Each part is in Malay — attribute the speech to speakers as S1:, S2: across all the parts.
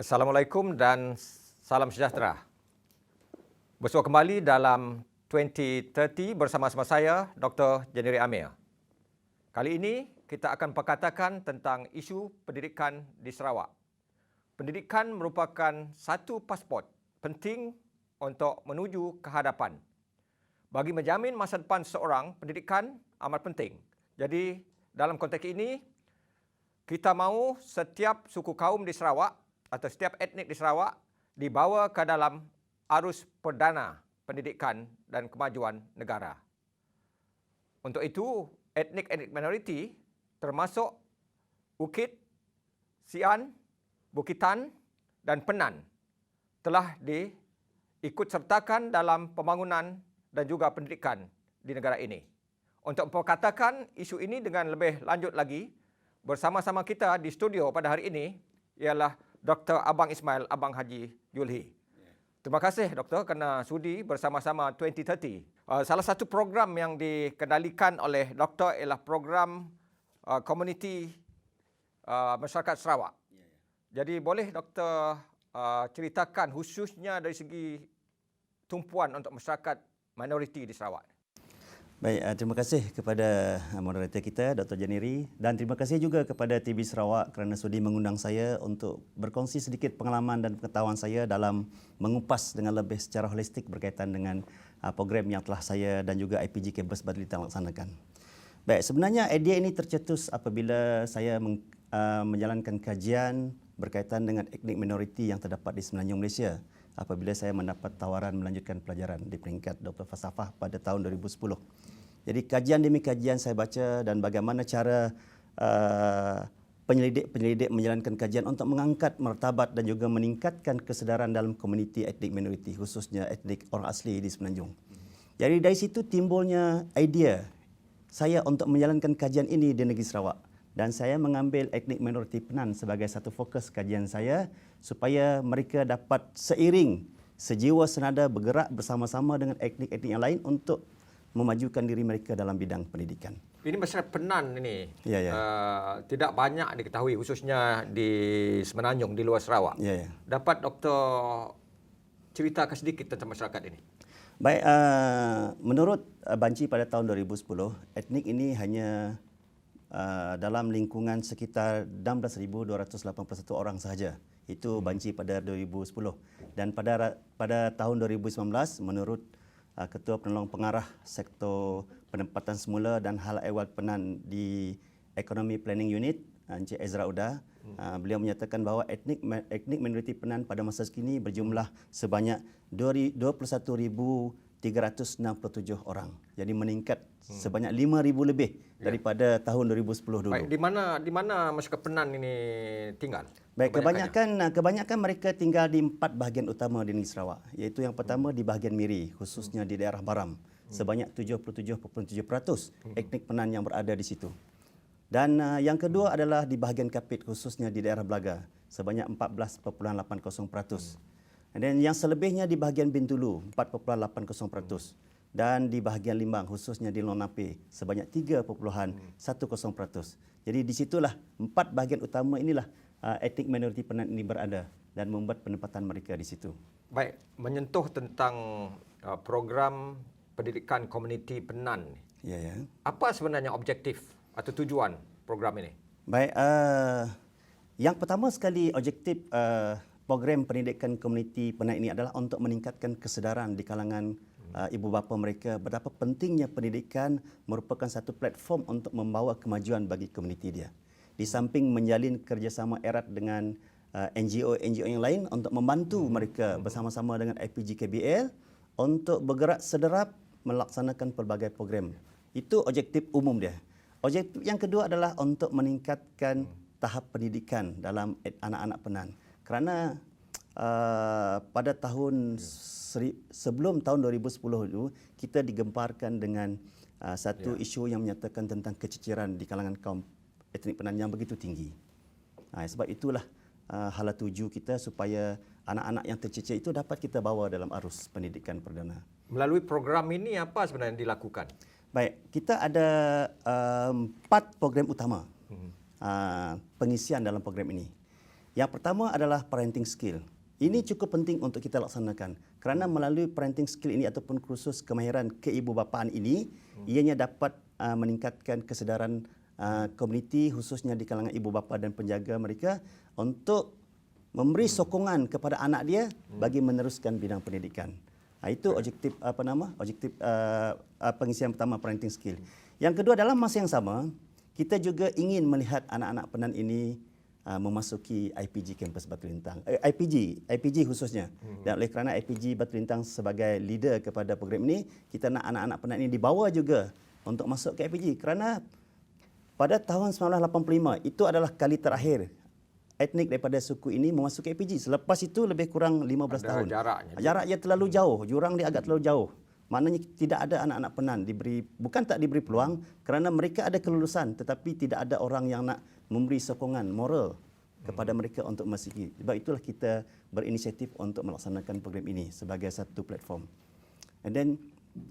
S1: Assalamualaikum dan salam sejahtera. Bersua kembali dalam 2030 bersama-sama saya, Dr. Jeniri Amir. Kali ini kita akan perkatakan tentang isu pendidikan di Sarawak. Pendidikan merupakan satu pasport penting untuk menuju ke hadapan. Bagi menjamin masa depan seorang, pendidikan amat penting. Jadi dalam konteks ini, kita mahu setiap suku kaum di Sarawak atau setiap etnik di Sarawak dibawa ke dalam arus perdana pendidikan dan kemajuan negara. Untuk itu, etnik-etnik minoriti termasuk Ukit, Sian, Bukitan dan Penan telah diikutsertakan dalam pembangunan dan juga pendidikan di negara ini. Untuk memperkatakan isu ini dengan lebih lanjut lagi, bersama-sama kita di studio pada hari ini ialah Dr. Abang Ismail, Abang Haji Julhi. Terima kasih Doktor kerana sudi bersama-sama 2030. Salah satu program yang dikendalikan oleh Doktor ialah program komuniti masyarakat Sarawak. Jadi boleh Doktor ceritakan khususnya dari segi tumpuan untuk masyarakat minoriti di Sarawak.
S2: Baik, terima kasih kepada moderator kita, Dr. Jeniri, dan terima kasih juga kepada TV Sarawak kerana sudi mengundang saya untuk berkongsi sedikit pengalaman dan pengetahuan saya dalam mengupas dengan lebih secara holistik berkaitan dengan program yang telah saya dan juga IPG Campus Badlita laksanakan. Baik, sebenarnya idea ini tercetus apabila saya menjalankan kajian berkaitan dengan etnik minoriti yang terdapat di Semenanjung Malaysia apabila saya mendapat tawaran melanjutkan pelajaran di peringkat Dr. Falsafah pada tahun 2010. Jadi kajian demi kajian saya baca dan bagaimana cara penyelidik-penyelidik menjalankan kajian untuk mengangkat martabat dan juga meningkatkan kesedaran dalam komuniti etnik minoriti, khususnya etnik orang asli di Semenanjung. Jadi dari situ timbulnya idea saya untuk menjalankan kajian ini di negeri Sarawak. Dan saya mengambil etnik minoriti Penan sebagai satu fokus kajian saya supaya mereka dapat seiring, sejiwa senada bergerak bersama-sama dengan etnik-etnik yang lain untuk memajukan diri mereka dalam bidang pendidikan.
S1: Ini masyarakat Penan ini
S2: Ya.
S1: tidak banyak diketahui khususnya di Semenanjung, di luar Sarawak.
S2: Ya.
S1: Dapat Doktor ceritakan sedikit tentang masyarakat ini?
S2: Baik, menurut Banci pada tahun 2010, etnik ini hanya dalam lingkungan sekitar 16,281 orang sahaja. Itu Banci pada 2010. Dan pada tahun 2019, menurut Ketua Penolong Pengarah Sektor Penempatan Semula dan Hal Ehwal Penan di Economy Planning Unit, Encik Ezra Uda, beliau menyatakan bahawa etnik minoriti Penan pada masa kini berjumlah sebanyak 21,367 orang. Jadi meningkat sebanyak 5,000 lebih daripada tahun 2010 dulu.
S1: Baik, di mana masyarakat Penan ini tinggal?
S2: Baik, kebanyakan mereka tinggal di 4 bahagian utama di negeri Sarawak, iaitu yang pertama di bahagian Miri, khususnya di daerah Baram. Sebanyak 77.7% etnik Penan yang berada di situ. Dan yang kedua adalah di bahagian Kapit, khususnya di daerah Belaga, sebanyak 14.80%. Dan yang selebihnya di bahagian Bintulu, 4.80%. Dan di bahagian Limbang, khususnya di Lonape, sebanyak 3.10%. Jadi di situlah 4 bahagian utama inilah etnik minoriti Penan ini berada dan membuat penempatan mereka di situ.
S1: Baik, menyentuh tentang program pendidikan komuniti Penan.
S2: Ya.
S1: Apa sebenarnya objektif atau tujuan program ini?
S2: Baik, yang pertama sekali objektif program pendidikan komuniti Penan ini adalah untuk meningkatkan kesedaran di kalangan ibu bapa mereka betapa pentingnya pendidikan merupakan satu platform untuk membawa kemajuan bagi komuniti dia. Di samping menjalin kerjasama erat dengan NGO yang lain untuk membantu mereka bersama-sama dengan IPG KBL untuk bergerak sederap melaksanakan pelbagai program. Itu objektif umum dia. Objektif yang kedua adalah untuk meningkatkan tahap pendidikan dalam anak-anak Penan. Kerana pada tahun sebelum tahun 2010 itu kita digemparkan dengan satu isu yang menyatakan tentang keciciran di kalangan kaum etnik Penan yang begitu tinggi. Sebab itulah hala tuju kita supaya anak-anak yang tercicir itu dapat kita bawa dalam arus pendidikan perdana.
S1: Melalui program ini apa sebenarnya yang dilakukan?
S2: Baik, kita ada 4 program utama pengisian dalam program ini. Yang pertama adalah parenting skill. Ini cukup penting untuk kita laksanakan kerana melalui parenting skill ini ataupun kursus kemahiran keibubapaan ini, ianya dapat meningkatkan kesedaran komuniti khususnya di kalangan ibu bapa dan penjaga mereka untuk memberi sokongan kepada anak dia bagi meneruskan bidang pendidikan. Itu objektif pengisian pertama, parenting skill. Yang kedua, dalam masa yang sama, kita juga ingin melihat anak-anak penan ini memasuki IPG kampus Batu Lintang. IPG khususnya. Dan oleh kerana IPG Batu Lintang sebagai leader kepada program ini, kita nak anak-anak penan ini dibawa juga untuk masuk ke IPG kerana pada tahun 1985 itu adalah kali terakhir etnik daripada suku ini memasuki IPG. Selepas itu lebih kurang 15 tahun. Jaraknya terlalu jauh, jurang dia agak terlalu jauh. Maknanya tidak ada anak-anak penan bukan tak diberi peluang kerana mereka ada kelulusan tetapi tidak ada orang yang nak memberi sokongan moral kepada mereka untuk masuki. Sebab itulah kita berinisiatif untuk melaksanakan program ini sebagai satu platform. And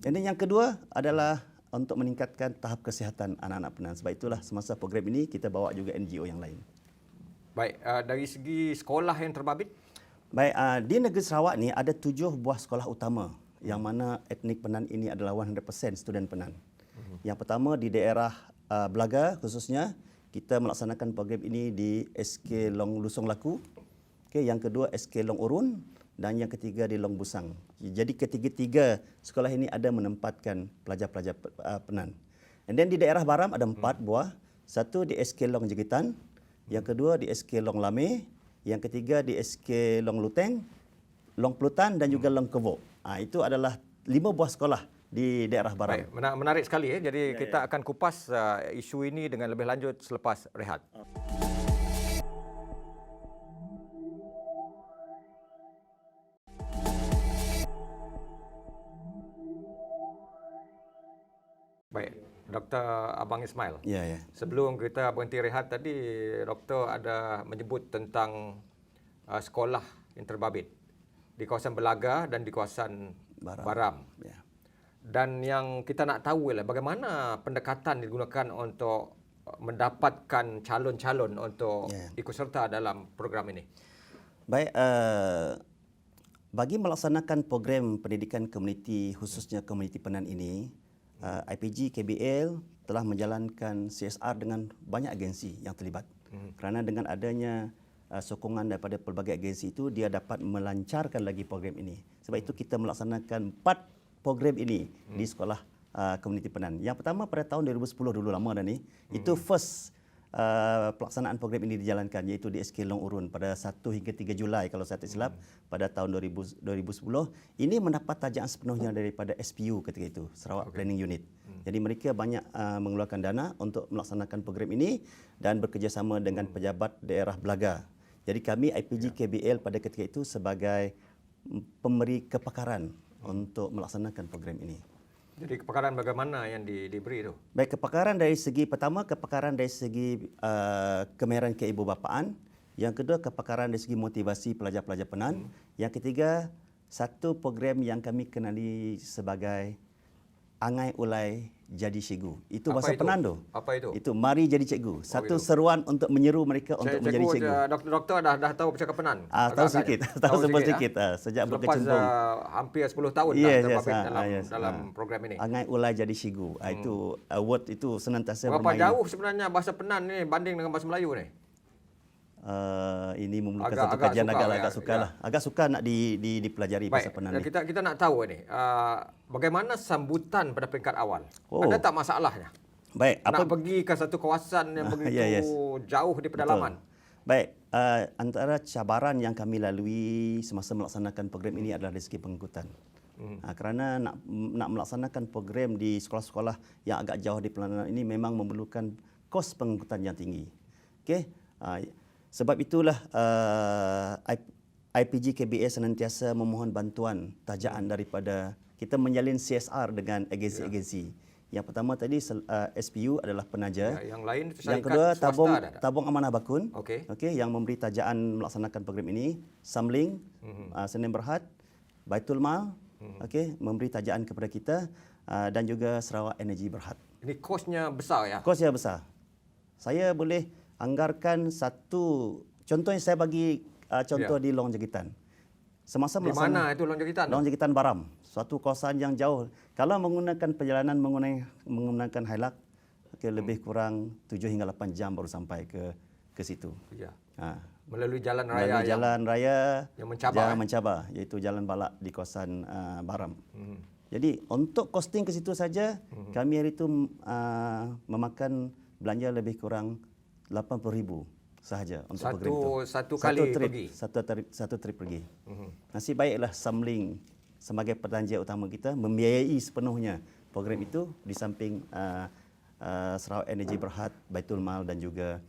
S2: then yang kedua adalah untuk meningkatkan tahap kesihatan anak-anak penan. Sebab itulah semasa program ini kita bawa juga NGO yang lain.
S1: Baik, dari segi sekolah yang terbabit?
S2: Baik, di negeri Sarawak ni ada 7 buah sekolah utama yang mana etnik penan ini adalah 100% student penan. Yang pertama di daerah Belaga khususnya, kita melaksanakan program ini di SK Long Lusong Laku. Yang kedua SK Long Urun dan yang ketiga di Long Busang. Jadi ketiga-tiga sekolah ini ada menempatkan pelajar-pelajar penan. And then di daerah Baram ada 4 buah. Satu di SK Long Jegitan, yang kedua di SK Long Lame, yang ketiga di SK Long Luteng, Long Plutan dan juga Long Kevok. Itu adalah 5 buah sekolah di daerah Baram.
S1: Baik, menarik sekali ya. Jadi kita akan kupas isu ini dengan lebih lanjut selepas rehat. Baik, Dr. Abang Ismail.
S2: Ya.
S1: Sebelum kita berhenti rehat tadi, Doktor ada menyebut tentang sekolah yang terbabit di kawasan Belaga dan di kawasan Baram.
S2: Ya.
S1: Dan yang kita nak tahu ialah bagaimana pendekatan digunakan untuk mendapatkan calon-calon untuk ikut serta dalam program ini.
S2: Baik, bagi melaksanakan program pendidikan komuniti khususnya komuniti penan ini, IPG KBL telah menjalankan CSR dengan banyak agensi yang terlibat. Kerana dengan adanya sokongan daripada pelbagai agensi itu, dia dapat melancarkan lagi program ini. Sebab itu kita melaksanakan 4 program ini di sekolah komuniti penan. Yang pertama pada tahun 2010 dulu, lama dah ni. Itu first pelaksanaan program ini dijalankan, iaitu di SK Long Urun pada 1 hingga 3 Julai kalau saya tak silap pada tahun 2010. Ini mendapat tajaan sepenuhnya daripada SPU ketika itu, Sarawak Planning Unit. Jadi mereka banyak mengeluarkan dana untuk melaksanakan program ini dan bekerjasama dengan pejabat daerah Belaga. Jadi kami IPG KBL pada ketika itu sebagai pemberi kepakaran untuk melaksanakan program ini.
S1: Jadi kepakaran bagaimana yang diberi itu?
S2: Baik, kepakaran dari segi pertama, kepakaran dari segi kemahiran keibubapaan. Yang kedua, kepakaran dari segi motivasi pelajar-pelajar penan. Yang ketiga, satu program yang kami kenali sebagai Angai Ulai Jadi Cikgu. Itu bahasa penan tu.
S1: Apa itu?
S2: Itu mari jadi cikgu. Satu seruan untuk menyeru mereka untuk menjadi cikgu.
S1: Doktor dah tahu percakapan penan?
S2: Tahu sedikit. Tahu sedikit. Sejak berkecimpung.
S1: Hampir 10 tahun terbabit dalam program ini.
S2: Angai Ulai Jadi Cikgu. Itu word itu senantiasa
S1: bermain.
S2: bermain.
S1: Berapa jauh sebenarnya bahasa penan ni banding dengan bahasa Melayu ni?
S2: Ini memerlukan satu kajian agak sukar lah. Agak sukar nak dipelajari bahasa penan ni.
S1: Kita nak tahu ni, bagaimana sambutan pada peringkat awal? Ada tak masalahnya?
S2: Baik,
S1: nak pergi ke satu kawasan yang begitu jauh di pedalaman?
S2: Baik, antara cabaran yang kami lalui semasa melaksanakan program ini adalah dari segi pengangkutan. Kerana nak melaksanakan program di sekolah-sekolah yang agak jauh di pedalaman ini memang memerlukan kos pengangkutan yang tinggi. Okey. Sebab itulah IPG KBL senantiasa memohon bantuan tajaan daripada kita menjalin CSR dengan agensi-agensi. Yang pertama tadi SPU adalah penaja.
S1: Yang lain itu
S2: yang kedua tabung amanah bakun. Okey, yang memberi tajaan melaksanakan program ini. Samling, Senin Berhad, Baitul Mal, memberi tajaan kepada kita dan juga Sarawak Energy Berhad.
S1: Ini kosnya besar ya?
S2: Kosnya besar. Saya boleh anggarkan satu Contohnya saya bagi contoh di Long Jegitan. Semasa
S1: Di mana itu Long Jegitan?
S2: Long Jegitan Baram, suatu kawasan yang jauh. Kalau menggunakan perjalanan menggunakan Hilux, lebih kurang 7 hingga 8 jam baru sampai ke situ.
S1: Ya.
S2: Ha.
S1: Melalui jalan raya
S2: Melalui jalan raya
S1: yang mencabar,
S2: mencabar, iaitu Jalan Balak di kawasan Baram. Jadi untuk costing ke situ saja, kami hari itu memakan belanja lebih kurang 80,000 sahaja untuk program itu.
S1: Satu kali
S2: trip,
S1: pergi.
S2: Satu trip pergi. Nasib baiklah Samling sebagai peranjat utama kita membiayai sepenuhnya program itu di samping Sarawak Energy Berhad, Baitul Mal dan juga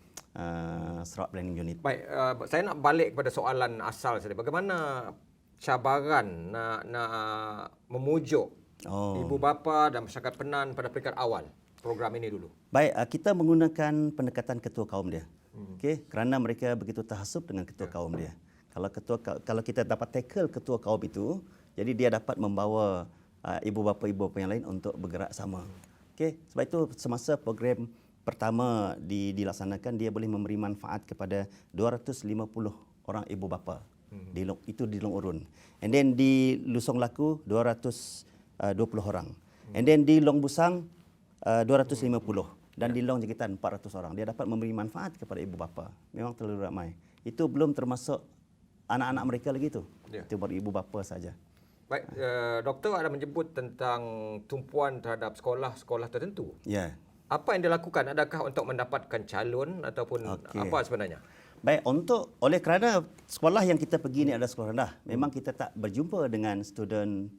S2: Sarawak Planning Unit.
S1: Baik, saya nak balik kepada soalan asal tadi. Bagaimana cabaran nak memujuk ibu bapa dan masyarakat Penan pada peringkat awal program ini dulu?
S2: Baik, kita menggunakan pendekatan ketua kaum dia. Okey, kerana mereka begitu tahasub dengan ketua kaum dia. Kalau kita dapat tackle ketua kaum itu, jadi dia dapat membawa ibu bapa yang lain untuk bergerak sama. Okey, sebab itu semasa program pertama dilaksanakan, dia boleh memberi manfaat kepada 250 orang ibu bapa. Itu di Long Urun. And then di Lusong Laku 220 orang. And then di Long Busang 250 dan di Long Jegitan 400 orang. Dia dapat memberi manfaat kepada ibu bapa. Memang terlalu ramai. Itu belum termasuk anak-anak mereka lagi tu.
S1: Ya.
S2: Itu baru ibu bapa saja.
S1: Baik, doktor ada menyebut tentang tumpuan terhadap sekolah-sekolah tertentu.
S2: Ya.
S1: Apa yang dilakukan? Adakah untuk mendapatkan calon ataupun apa sebenarnya?
S2: Baik, oleh kerana sekolah yang kita pergi ni adalah sekolah rendah, memang kita tak berjumpa dengan student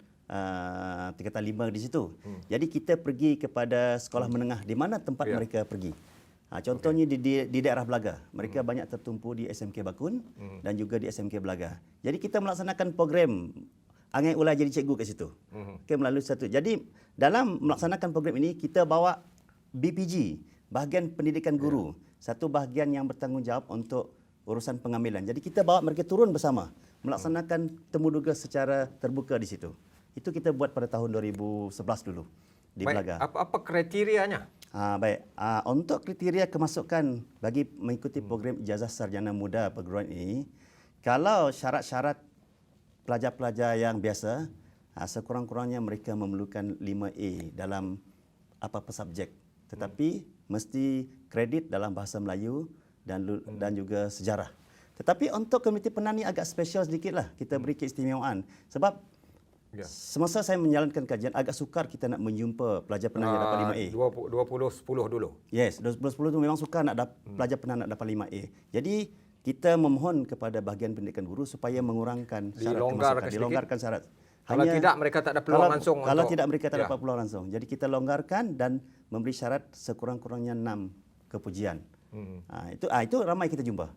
S2: tingkatan 5 di situ. Jadi kita pergi kepada sekolah menengah di mana tempat mereka pergi. Contohnya di daerah Belaga, mereka banyak tertumpu di SMK Bakun dan juga di SMK Belaga. Jadi kita melaksanakan program Angai Ulai jadi cikgu kat situ. Melalui satu. Jadi dalam melaksanakan program ini kita bawa BPG, bahagian pendidikan guru, satu bahagian yang bertanggungjawab untuk urusan pengambilan. Jadi kita bawa mereka turun bersama melaksanakan temuduga secara terbuka di situ. Itu kita buat pada tahun 2011 dulu di Belaga.
S1: Apa kriterianya?
S2: Baik, untuk kriteria kemasukan bagi mengikuti program ijazah sarjana muda perguruan ini, kalau syarat-syarat pelajar-pelajar yang biasa, sekurang-kurangnya mereka memerlukan 5A dalam apa-apa subjek. Tetapi mesti kredit dalam bahasa Melayu dan juga sejarah. Tetapi untuk komuniti Penan ni agak special sedikitlah. Kita beri keistimewaan sebab semasa saya menjalankan kajian agak sukar kita nak menjumpa pelajar Penan yang dapat 5A.
S1: 20-10 dulu.
S2: Yes, 20-10 tu memang sukar nak pelajar Penan nak dapat 5A. Jadi kita memohon kepada bahagian pendidikan guru supaya mengurangkan syarat kemasukan, dilonggarkan syarat.
S1: Kalau tidak mereka tak ada peluang langsung.
S2: Kalau tidak mereka tak dapat peluang langsung. Jadi kita longgarkan dan memberi syarat sekurang-kurangnya 6 kepujian. Itu ramai kita jumpa.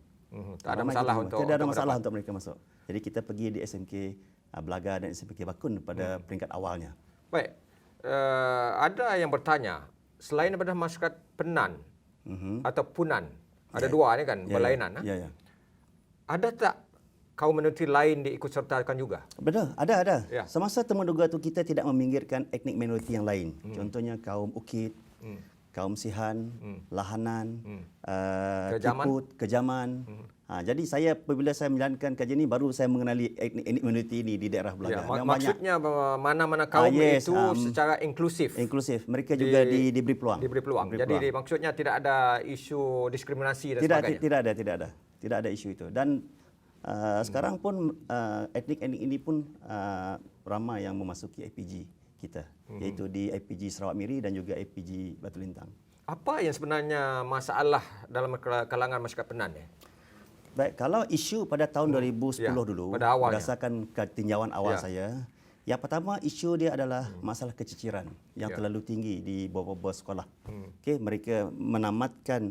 S1: Tak ada masalah untuk
S2: tidak ada masalah untuk mereka masuk. Jadi kita pergi di SMK Belaga dan SMK Bakun pada peringkat awalnya.
S1: Baik. Ada yang bertanya, selain daripada masyarakat Penan atau Punan, ada dua ni kan berlainan.
S2: Ya.
S1: Ada tak kaum minoriti lain diikutsertakan juga?
S2: Betul, ada.
S1: Ya.
S2: Semasa temuduga itu kita tidak meminggirkan etnik minoriti yang lain. Contohnya kaum Ukit, kaum Sihan, Lahanan, Kiput, Kejaman. Jadi apabila saya menjalankan kajian ini, baru saya mengenali etnik minoriti ini di daerah Belaga.
S1: Ya, maksudnya mana-mana kaum itu secara inklusif.
S2: Inklusif. Mereka juga diberi peluang.
S1: Diberi peluang. Jadi maksudnya tidak ada isu diskriminasi dan sebagainya.
S2: Tidak ada isu itu. Dan sekarang pun etnik-etnik ini pun ramai yang memasuki IPG kita, iaitu di IPG Sarawak Miri dan juga IPG Batu Lintang.
S1: Apa yang sebenarnya masalah dalam kalangan masyarakat Penan ni?
S2: Baik, kalau isu pada tahun 2010 dulu, berdasarkan tinjauan awal saya, yang pertama isu dia adalah masalah keciciran yang terlalu tinggi di bawah-bawah sekolah. Mereka menamatkan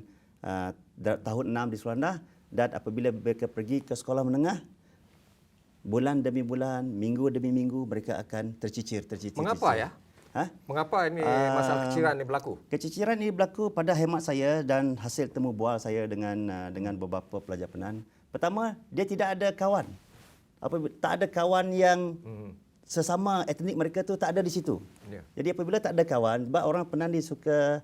S2: tahun 6 di sekolah rendah dan apabila mereka pergi ke sekolah menengah, bulan demi bulan, minggu demi minggu mereka akan tercicir.
S1: Mengapa ya? Mengapa ini masalah keciciran ini berlaku?
S2: Keciciran ini berlaku pada hemat saya dan hasil temu bual saya dengan beberapa pelajar Penan. Pertama, dia tidak ada kawan. Tak ada kawan yang sesama etnik mereka tu tak ada di situ. Jadi apabila tak ada kawan, sebab orang Penan dia suka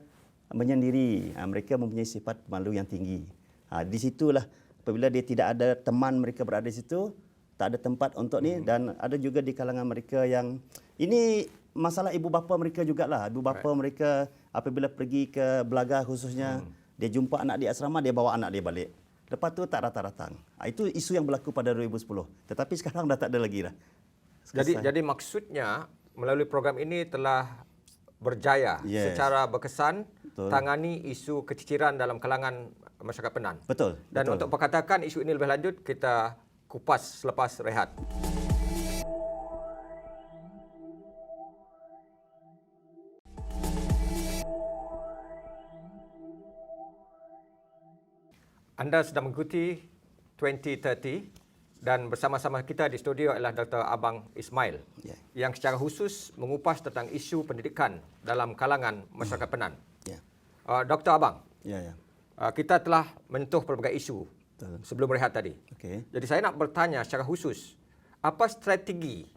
S2: menyendiri. Mereka mempunyai sifat malu yang tinggi. Di situlah apabila dia tidak ada teman mereka berada di situ, tak ada tempat untuk ni, dan ada juga di kalangan mereka yang ini masalah ibu bapa mereka jugalah. Ibu bapa mereka apabila pergi ke Belaga khususnya, dia jumpa anak di asrama, dia bawa anak dia balik. Lepas tu tak datang-datang. Itu isu yang berlaku pada 2010. Tetapi sekarang dah tak ada lagi dah.
S1: Jadi maksudnya melalui program ini telah berjaya secara berkesan tangani isu keciciran dalam kalangan masyarakat Penan.
S2: Betul.
S1: Dan
S2: betul.
S1: untuk perkatakan isu ini lebih lanjut, kita kupas selepas rehat. Anda sedang mengikuti 2030 dan bersama-sama kita di studio adalah Dr. Abang Ismail yang secara khusus mengupas tentang isu pendidikan dalam kalangan masyarakat Penan. Dr. Abang, kita telah menyentuh pelbagai isu sebelum rehat tadi. Jadi saya nak bertanya secara khusus, apa strategi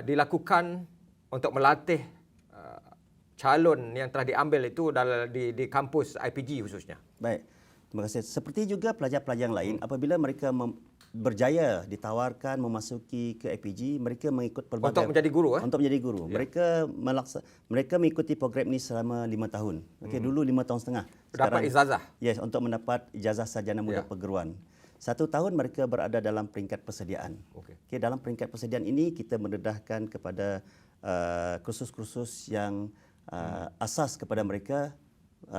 S1: dilakukan untuk melatih calon yang telah diambil itu di kampus IPG khususnya?
S2: Baik, terima kasih. Seperti juga pelajar-pelajar yang lain, apabila mereka berjaya ditawarkan memasuki ke IPG, mereka mengikut pelbagai
S1: untuk menjadi guru.
S2: Untuk menjadi guru. Mereka mengikuti program ini selama 5 tahun. Dulu 5 tahun setengah.
S1: Dapat ijazah.
S2: Yes, untuk mendapat ijazah sarjana muda perguruan. 1 tahun mereka berada dalam peringkat persediaan. Dalam peringkat persediaan ini kita mendedahkan kepada kursus-kursus yang asas kepada mereka,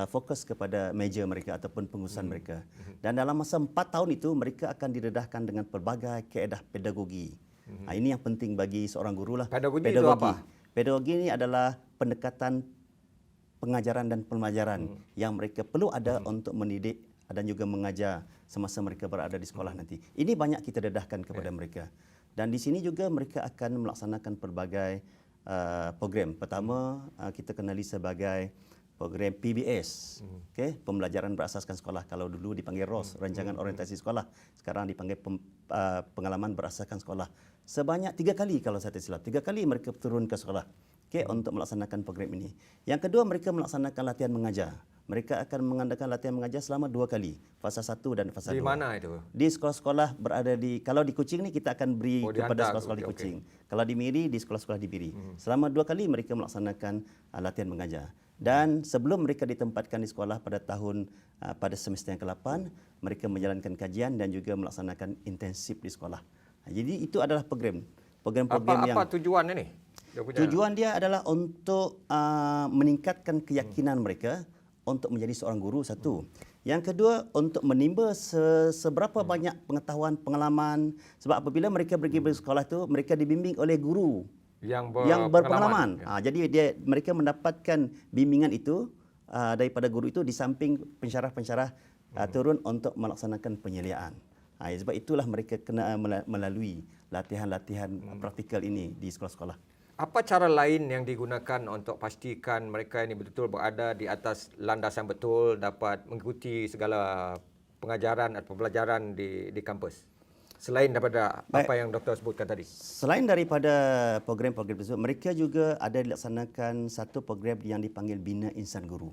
S2: fokus kepada meja mereka ataupun pengurusan mereka. Dan dalam masa 4 tahun itu mereka akan didedahkan dengan pelbagai kaedah pedagogi. Ini yang penting bagi seorang guru lah.
S1: Pedagogi itu apa?
S2: Pedagogi ini adalah pendekatan pengajaran dan pembelajaran yang mereka perlu ada untuk mendidik dan juga mengajar semasa mereka berada di sekolah nanti. Ini banyak kita dedahkan kepada mereka. Dan di sini juga mereka akan melaksanakan pelbagai program. Pertama, kita kenali sebagai program PBS, pembelajaran berasaskan sekolah. Kalau dulu dipanggil ROS, Rancangan Orientasi Sekolah. Sekarang dipanggil pengalaman berasaskan sekolah. Sebanyak 3 kali kalau saya tak silap. 3 kali mereka turun ke sekolah untuk melaksanakan program ini. Yang kedua, mereka melaksanakan latihan mengajar. Mereka akan mengadakan latihan mengajar selama 2 kali, fasa 1 dan fasa 2.
S1: Di mana itu?
S2: Di sekolah-sekolah berada kalau di Kuching ni kita akan beri kepada sekolah-sekolah di Kuching. Kalau di Miri, di sekolah-sekolah di Miri. Selama 2 kali mereka melaksanakan latihan mengajar. Dan sebelum mereka ditempatkan di sekolah pada semester yang ke-8, mereka menjalankan kajian dan juga melaksanakan intensif di sekolah. Jadi itu adalah program-program yang...
S1: Apa tujuan ini?
S2: Tujuan dia adalah untuk meningkatkan keyakinan mereka untuk menjadi seorang guru, satu. Yang kedua, untuk menimba seberapa banyak pengetahuan, pengalaman. Sebab apabila mereka pergi ke sekolah itu, mereka dibimbing oleh guru yang berpengalaman. Jadi mereka mendapatkan bimbingan itu daripada guru itu di samping pensyarah-pensyarah turun untuk melaksanakan penyeliaan. Sebab itulah mereka kena melalui latihan-latihan praktikal ini di sekolah-sekolah.
S1: Apa cara lain yang digunakan untuk pastikan mereka ini betul-betul berada di atas landasan betul, dapat mengikuti segala pengajaran atau pembelajaran di kampus? Selain daripada apa yang doktor sebutkan tadi.
S2: Selain daripada program-program tersebut, mereka juga ada dilaksanakan satu program yang dipanggil Bina Insan Guru.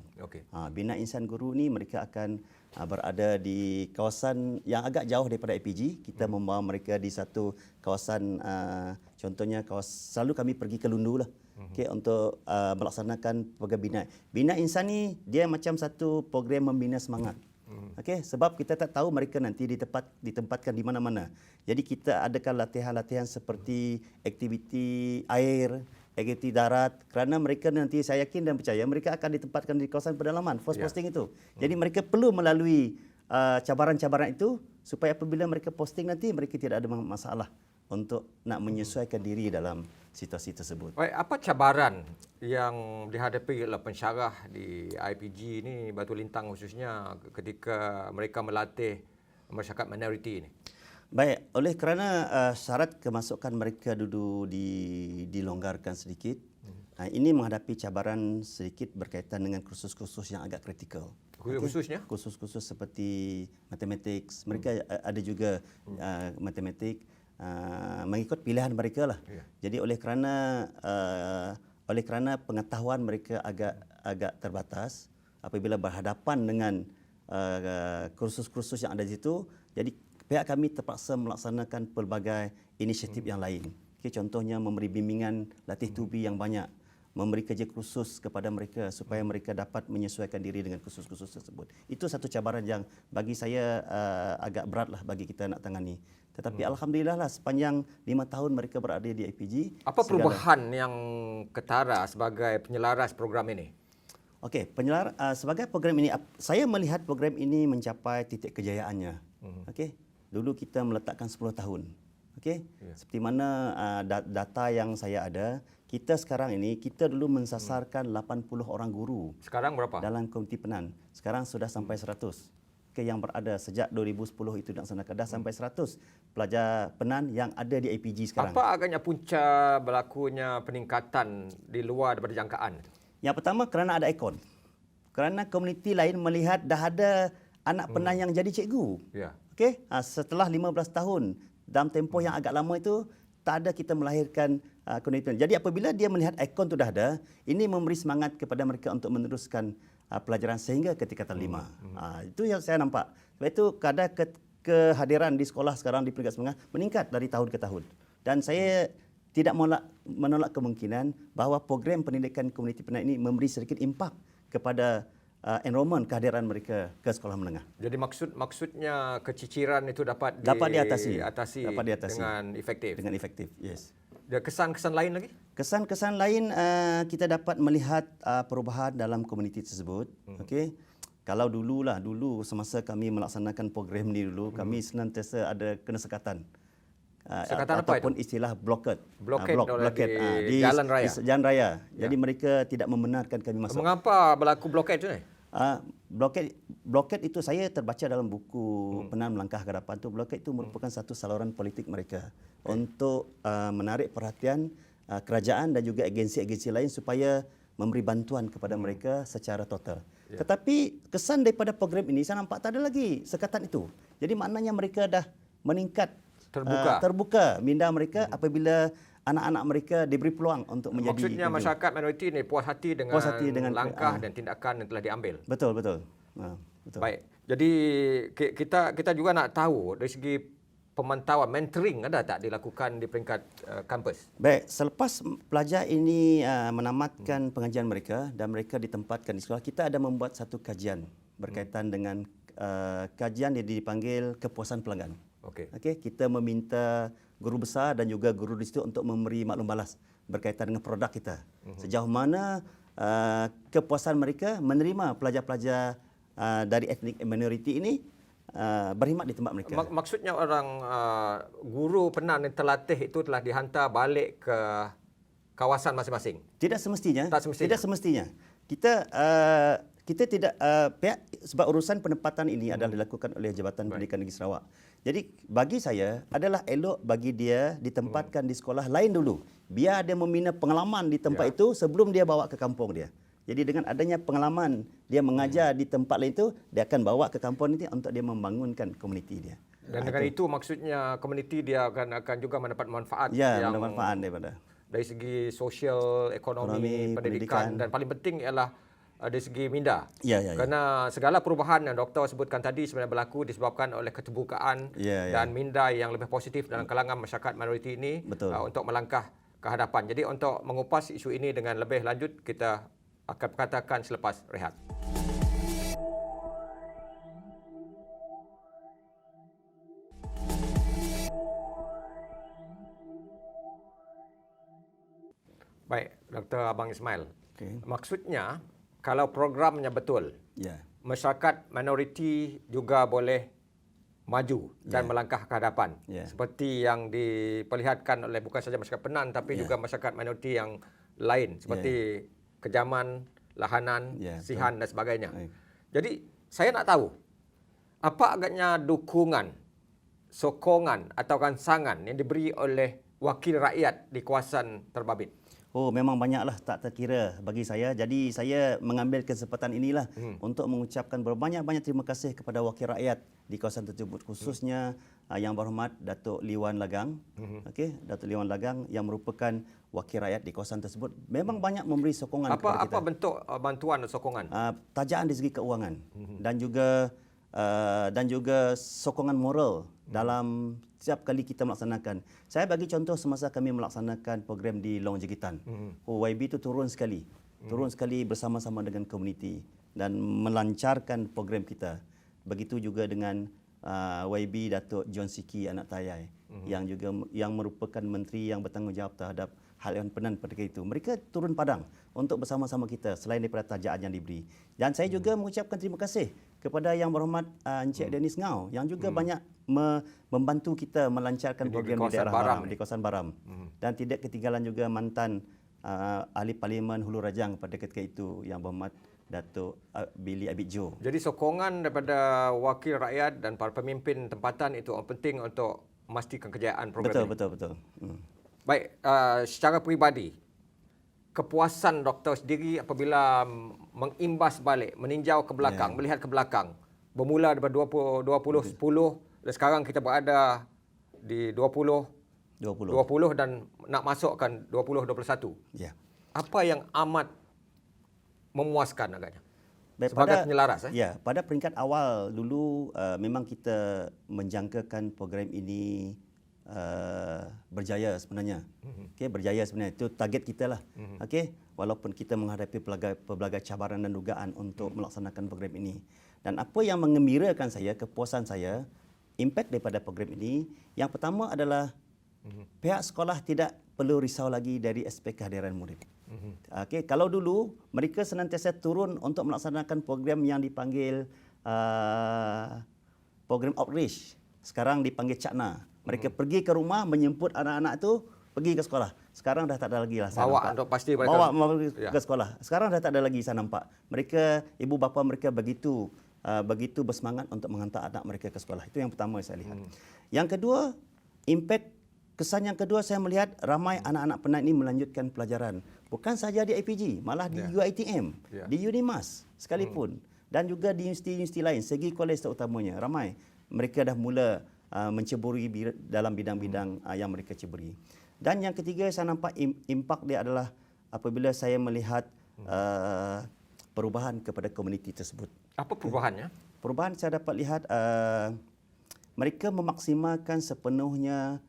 S2: Bina Insan Guru ni mereka akan berada di kawasan yang agak jauh daripada IPG. Kita membawa mereka di satu kawasan, contohnya selalu kami pergi ke Lundu lah. Untuk melaksanakan program Bina. Bina Insan ni dia macam satu program membina semangat. Sebab kita tak tahu mereka nanti ditempatkan di mana-mana. Jadi kita adakan latihan-latihan seperti aktiviti air, aktiviti darat, kerana mereka nanti saya yakin dan percaya mereka akan ditempatkan di kawasan pedalaman, force posting itu. Jadi mereka perlu melalui cabaran-cabaran itu supaya apabila mereka posting nanti mereka tidak ada masalah untuk nak menyesuaikan diri dalam situasi tersebut.
S1: Baik, apa cabaran yang dihadapi oleh pensyarah di IPG ini, Batu Lintang khususnya ketika mereka melatih masyarakat minoriti ini?
S2: Baik, oleh kerana syarat kemasukan mereka dulu dilonggarkan sedikit, ini menghadapi cabaran sedikit berkaitan dengan kursus-kursus yang agak kritikal.
S1: Khususnya?
S2: Kursus-kursus seperti matematik, mereka ada juga matematik, mengikut pilihan mereka lah. Jadi oleh kerana pengetahuan mereka agak terbatas, apabila berhadapan dengan kursus-kursus yang ada di situ. Jadi pihak kami terpaksa melaksanakan pelbagai inisiatif yang lain. Okay, contohnya memberi bimbingan latih tubi yang banyak, memberi kerja khusus kepada mereka supaya mereka dapat menyesuaikan diri dengan kursus-kursus tersebut. Itu satu cabaran yang bagi saya agak beratlah bagi kita nak tangani. Tetapi alhamdulillah lah sepanjang 5 tahun mereka berada di IPG.
S1: Apa perubahan yang ketara sebagai penyelaras program ini?
S2: Okey, sebagai program ini, saya melihat program ini mencapai titik kejayaannya. Okey, dulu kita meletakkan 10 tahun. Okey, seperti mana data yang saya ada, kita sekarang ini, kita dulu mensasarkan 80 orang guru.
S1: Sekarang berapa?
S2: Dalam Komuniti Penan. Sekarang sudah sampai 100. Okay, yang berada sejak 2010 itu dilaksanakan, dah sampai 100 pelajar Penan yang ada di IPG sekarang.
S1: Apa agaknya punca berlakunya peningkatan di luar daripada jangkaan?
S2: Yang pertama kerana ada ikon. Kerana komuniti lain melihat dah ada anak Penan yang jadi cikgu.
S1: Ya.
S2: Okey, setelah 15 tahun dalam tempoh yang agak lama itu tak ada kita melahirkan komuniti Penan. Jadi apabila dia melihat ikon itu dah ada, ini memberi semangat kepada mereka untuk meneruskan pelajaran sehingga ke tingkatan 5. Itu yang saya nampak. Sebab itu kadar kehadiran di sekolah sekarang di peringkat menengah meningkat dari tahun ke tahun. Dan saya tidak menolak kemungkinan bahawa program pendidikan komuniti Penan ini memberi sedikit impak kepada enrolment kehadiran mereka ke sekolah menengah.
S1: Jadi maksudnya keciciran itu dapat
S2: diatasi
S1: dengan efektif.
S2: Dengan efektif, yes.
S1: Ada kesan-kesan lain lagi?
S2: Kesan-kesan lain kita dapat melihat perubahan dalam komuniti tersebut. Okey. Kalau dulu semasa kami melaksanakan program ni dulu, kami senantiasa ada kena sekatan.
S1: Sekatan apa
S2: ataupun
S1: itu?
S2: istilah blockade.
S1: Blockade di jalan raya.
S2: Di jalan raya. Jadi mereka tidak membenarkan kami masuk.
S1: Mengapa berlaku blockade itu ni?
S2: Blockade itu saya terbaca dalam buku Penan Melangkah ke Hadapan tu. Blockade itu merupakan satu saluran politik mereka untuk menarik perhatian kerajaan dan juga agensi-agensi lain supaya memberi bantuan kepada mereka secara total. Tetapi kesan daripada program ini saya nampak tak ada lagi sekatan itu. Jadi maknanya mereka dah meningkat, terbuka minda mereka apabila anak-anak mereka diberi peluang untuk menjadi.
S1: Maksudnya masyarakat minoriti ini puas hati dengan langkah dan tindakan yang telah diambil.
S2: Betul. Betul.
S1: Baik. Jadi kita juga nak tahu dari segi pemantauan, mentoring ada tak dilakukan di peringkat kampus?
S2: Baik, selepas pelajar ini menamatkan pengajian mereka dan mereka ditempatkan di sekolah, kita ada membuat satu kajian berkaitan dengan kajian yang dipanggil kepuasan pelanggan. Okey, kita meminta guru besar dan juga guru di situ untuk memberi maklum balas berkaitan dengan produk kita. Sejauh mana kepuasan mereka menerima pelajar-pelajar dari etnik minoriti ini berkhidmat di tempat mereka.
S1: Maksudnya orang guru Penan yang terlatih itu telah dihantar balik ke kawasan masing-masing?
S2: Tidak semestinya.
S1: Tak semestinya.
S2: Tidak semestinya. Kita tidak pihak sebab urusan penempatan ini adalah dilakukan oleh Jabatan Pendidikan Negeri Sarawak. Jadi bagi saya adalah elok bagi dia ditempatkan di sekolah lain dulu. Biar dia membina pengalaman di tempat itu sebelum dia bawa ke kampung dia. Jadi dengan adanya pengalaman dia mengajar di tempat lain itu, dia akan bawa ke kampung ini untuk dia membangunkan komuniti dia.
S1: Dan dengan itu maksudnya komuniti dia akan juga mendapat manfaat
S2: yang manfaat daripada
S1: dari segi sosial, ekonomi, pendidikan dan paling penting ialah dari segi minda. Kerana segala perubahan yang doktor sebutkan tadi sebenarnya berlaku disebabkan oleh keterbukaan dan minda yang lebih positif dalam kalangan masyarakat minoriti ini untuk melangkah ke hadapan. Jadi untuk mengupas isu ini dengan lebih lanjut, kita akan katakan selepas rehat. Baik, Dr. Abang Ismail. Maksudnya kalau programnya betul, masyarakat minoriti juga boleh maju dan melangkah ke hadapan. Seperti yang diperlihatkan oleh bukan saja masyarakat Penan tapi juga masyarakat minoriti yang lain seperti Kejaman, Lahanan, Sihan dan sebagainya. Jadi saya nak tahu apa agaknya dukungan, sokongan atau rangsangan yang diberi oleh wakil rakyat di kawasan Terbabit.
S2: Oh, memang banyaklah tak terkira bagi saya. Jadi saya mengambil kesempatan inilah untuk mengucapkan berbanyak-banyak terima kasih kepada wakil rakyat di kawasan tersebut, khususnya Yang Berhormat Datuk Lee Wan Lagang, Datuk Lee Wan Lagang yang merupakan wakil rakyat di kawasan tersebut memang banyak memberi sokongan kepada kita.
S1: Apa bentuk bantuan dan sokongan?
S2: Tajaan di segi keuangan dan juga sokongan moral dalam setiap kali kita melaksanakan. Saya bagi contoh semasa kami melaksanakan program di Long Jegitan. YB itu turun sekali bersama-sama dengan komuniti dan melancarkan program kita. Begitu juga dengan YB Datuk John Siki Anak Tayai yang merupakan menteri yang bertanggungjawab terhadap hal yang penan pada itu. Mereka turun padang untuk bersama-sama kita selain daripada tajaan yang diberi. Dan saya juga mengucapkan terima kasih kepada Yang Berhormat Encik Dennis Ngau yang juga banyak membantu kita melancarkan program di daerah Baram, di kawasan Baram. Dan tidak ketinggalan juga mantan ahli Parlimen Hulu Rajang pada ketika itu Yang Berhormat Datuk Billy Abid Jo.
S1: Jadi sokongan daripada wakil rakyat dan para pemimpin tempatan itu penting untuk memastikan kejayaan program ini.
S2: Betul.
S1: Baik, secara peribadi, kepuasan doktor sendiri apabila mengimbas balik, meninjau ke belakang, melihat ke belakang, bermula daripada 2010 dan sekarang kita berada di 20 dan nak masukkan 2021.
S2: Ya.
S1: Apa yang amat memuaskan agaknya?
S2: Baik,
S1: Sebagai penyelaras.
S2: Ya, pada peringkat awal dulu memang kita menjangkakan program ini berjaya sebenarnya. Berjaya sebenarnya. Itu target kita lah. Walaupun kita menghadapi pelbagai cabaran dan dugaan untuk melaksanakan program ini. Dan apa yang mengembirakan saya, kepuasan saya, impak daripada program ini, yang pertama adalah pihak sekolah tidak perlu risau lagi dari aspek kehadiran murid. Kalau dulu mereka senantiasa turun untuk melaksanakan program yang dipanggil program outreach. Sekarang dipanggil Cakna. Mereka pergi ke rumah menjemput anak-anak itu pergi ke sekolah. Sekarang dah tak ada lagi lah saya nampak.
S1: Untuk pasti mereka
S2: ke sekolah. Sekarang dah tak ada lagi saya nampak. Mereka, ibu bapa mereka begitu bersemangat untuk menghantar anak mereka ke sekolah. Itu yang pertama saya lihat. Yang kedua, kesan yang kedua saya melihat ramai anak-anak penat ini melanjutkan pelajaran. Bukan saja di IPG, malah di UiTM, di UNIMAS sekalipun. Dan juga di universiti-universiti lain, segi kolej terutamanya. Ramai mereka dah mula menceburi dalam bidang-bidang yang mereka ceburi. Dan yang ketiga saya nampak impak dia adalah apabila saya melihat perubahan kepada komuniti tersebut.
S1: Apa perubahannya?
S2: Perubahan saya dapat lihat mereka memaksimalkan sepenuhnya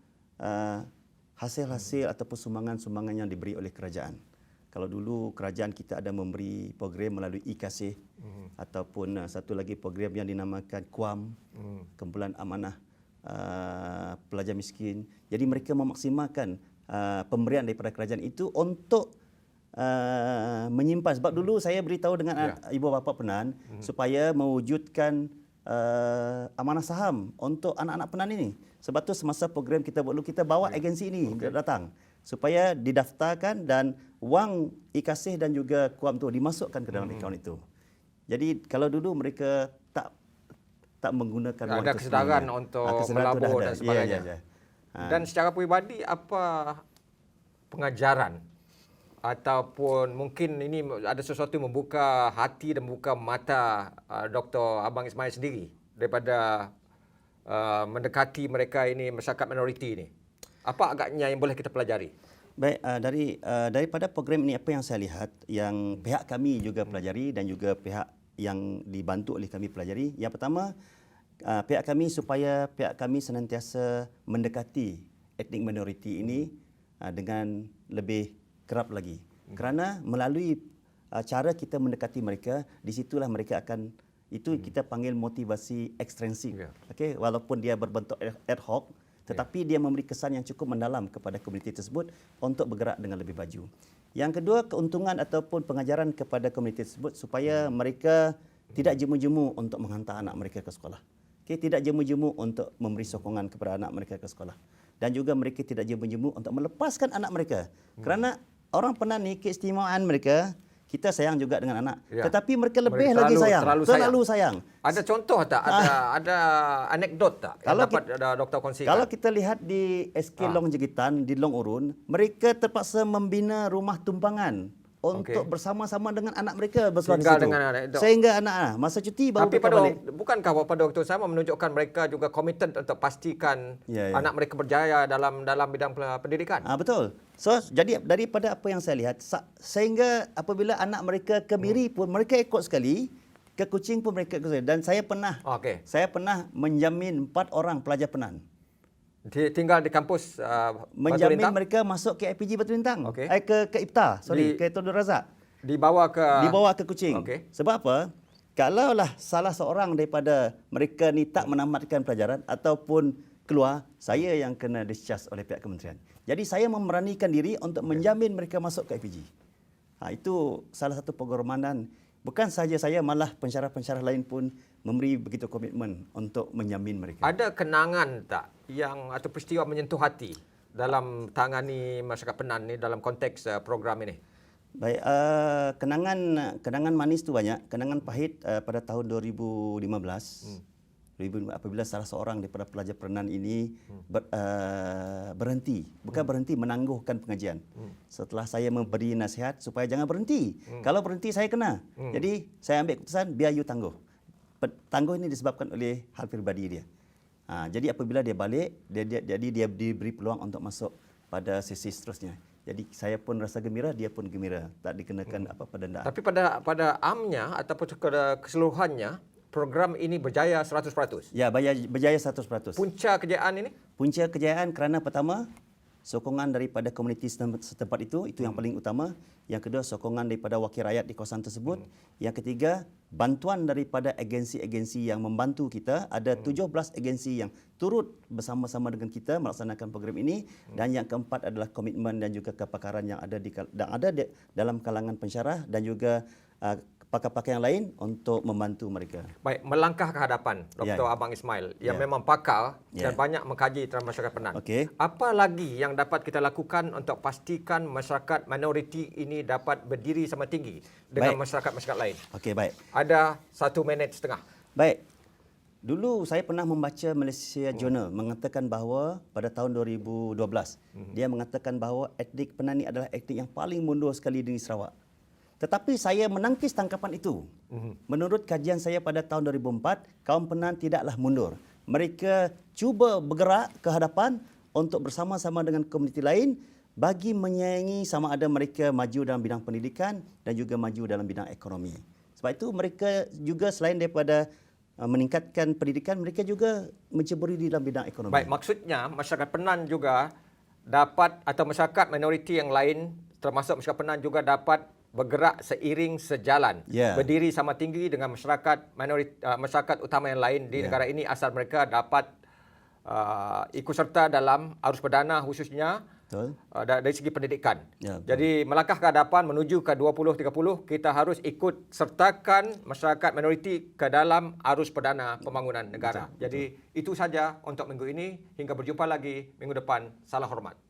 S2: hasil-hasil ataupun sumbangan-sumbangan yang diberi oleh kerajaan. Kalau dulu kerajaan kita ada memberi program melalui e-Kasih ataupun satu lagi program yang dinamakan KUAM, Kumpulan Amanah Pelajar Miskin. Jadi mereka memaksimalkan pemberian daripada kerajaan itu untuk menyimpan. Sebab dulu saya beritahu dengan ibu bapa penan supaya mewujudkan amanah saham untuk anak-anak penan ini. Sebab tu semasa program kita buat dulu, kita bawa agensi ini datang supaya didaftarkan dan wang e-Kasih dan juga KUAM tu dimasukkan ke dalam akaun itu. Jadi kalau dulu mereka tak menggunakan wang
S1: ada
S2: itu
S1: kesedaran untuk melabur dan sebagainya. Dan secara peribadi apa pengajaran ataupun mungkin ini ada sesuatu yang membuka hati dan membuka mata Dr. Abang Ismail sendiri daripada mendekati mereka ini, masyarakat minoriti ini. Apa agaknya yang boleh kita pelajari?
S2: Baik, daripada program ini apa yang saya lihat, yang pihak kami juga pelajari dan juga pihak yang dibantu oleh kami pelajari. Yang pertama, pihak kami senantiasa mendekati etnik minoriti ini dengan lebih kerap lagi. Kerana melalui cara kita mendekati mereka, di situlah mereka akan, itu kita panggil motivasi ekstrinsik. Walaupun dia berbentuk ad hoc, tetapi dia memberi kesan yang cukup mendalam kepada komuniti tersebut untuk bergerak dengan lebih baju. Yang kedua, keuntungan ataupun pengajaran kepada komuniti tersebut supaya mereka tidak jemu-jemu untuk menghantar anak mereka ke sekolah. Tidak jemu-jemu untuk memberi sokongan kepada anak mereka ke sekolah. Dan juga mereka tidak jemu-jemu untuk melepaskan anak mereka. Kerana orang pernah ni keistimewaan mereka, kita sayang juga dengan anak. Tetapi mereka lebih lagi sayang. Terlalu sayang.
S1: Ada contoh tak? Ada anekdot tak yang dapat doktor kongsikan?
S2: Kalau kita lihat di SK Long Jegitan, di Long Urun, mereka terpaksa membina rumah tumpangan untuk bersama-sama dengan anak mereka bersekolah di
S1: Tinggal
S2: situ.
S1: dengan anak itu.
S2: Sehingga anak masa cuti baru
S1: Tapi
S2: mereka balik.
S1: bukankah pada waktu sama menunjukkan mereka juga komited untuk pastikan
S2: Ya.
S1: anak mereka berjaya dalam bidang pendidikan?
S2: Betul. So, jadi daripada apa yang saya lihat, sehingga apabila anak mereka ke Miri pun mereka ikut sekali, ke Kuching pun mereka ikut sekali. Dan saya pernah menjamin 4 orang pelajar Penan.
S1: Tinggal di kampus Batu
S2: Menjamin
S1: Lintang?
S2: mereka masuk ke IPG Batu Lintang.
S1: Okey.
S2: Ke IPTA, ke Tun Razak.
S1: Dibawa ke
S2: Kuching.
S1: Okey.
S2: Sebab apa? Kalaulah salah seorang daripada mereka ni tak menamatkan pelajaran ataupun keluar, saya yang kena discharge oleh pihak kementerian. Jadi saya memberanikan diri untuk menjamin mereka masuk ke IPG. Itu salah satu pengorbanan. Bukan sahaja saya, malah pensyarah-pensyarah lain pun memberi begitu komitmen untuk menjamin mereka.
S1: Ada kenangan tak atau peristiwa menyentuh hati dalam tangani masyarakat Penan ni dalam konteks program ini?
S2: Baik, kenangan manis tu banyak. Kenangan pahit pada tahun 2015. Apabila salah seorang daripada pelajar Penan ini berhenti, bukan berhenti, menangguhkan pengajian. Setelah saya memberi nasihat supaya jangan berhenti. Kalau berhenti saya kena. Jadi saya ambil keputusan biar you tangguh. Tangguh ini disebabkan oleh hal peribadi dia. Jadi apabila dia balik, dia diberi peluang untuk masuk pada sesi seterusnya. Jadi saya pun rasa gembira, dia pun gembira. Tak dikenakan apa-apa denda.
S1: Tapi pada amnya ataupun keseluruhannya, program ini berjaya 100%.
S2: Ya, berjaya 100%.
S1: Punca kejayaan ini?
S2: Punca kejayaan kerana pertama, sokongan daripada komuniti setempat itu yang paling utama. Yang kedua, sokongan daripada wakil rakyat di kawasan tersebut. Yang ketiga, bantuan daripada agensi-agensi yang membantu kita. Ada 17 agensi yang turut bersama-sama dengan kita melaksanakan program ini. Dan yang keempat adalah komitmen dan juga kepakaran yang ada dalam kalangan pensyarah dan juga pakar-pakar yang lain untuk membantu mereka.
S1: Baik, melangkah ke hadapan Dr. Abang Ismail yang memang pakar dan banyak mengkaji tentang masyarakat Penan.
S2: Okey.
S1: Apa lagi yang dapat kita lakukan untuk pastikan masyarakat minoriti ini dapat berdiri sama tinggi dengan masyarakat-masyarakat lain?
S2: Okey, baik.
S1: Ada 1 minit setengah.
S2: Baik. Dulu saya pernah membaca Malaysia Journal mengatakan bahawa pada tahun 2012 dia mengatakan bahawa etnik Penan ini adalah etnik yang paling mundur sekali di Sarawak. Tetapi saya menangkis tangkapan itu. Menurut kajian saya pada tahun 2004, kaum Penan tidaklah mundur. Mereka cuba bergerak ke hadapan untuk bersama-sama dengan komuniti lain bagi menyaingi sama ada mereka maju dalam bidang pendidikan dan juga maju dalam bidang ekonomi. Sebab itu mereka juga selain daripada meningkatkan pendidikan, mereka juga menceburi di dalam bidang ekonomi.
S1: Baik, maksudnya masyarakat Penan juga dapat atau masyarakat minoriti yang lain termasuk masyarakat Penan juga dapat bergerak seiring sejalan, berdiri sama tinggi dengan masyarakat utama yang lain di negara ini asal mereka dapat ikut serta dalam arus perdana khususnya dari segi pendidikan. Jadi melangkah ke hadapan menuju ke 2030, kita harus ikut sertakan masyarakat minoriti ke dalam arus perdana pembangunan negara. Jadi itu saja untuk minggu ini. Hingga berjumpa lagi minggu depan. Salam hormat.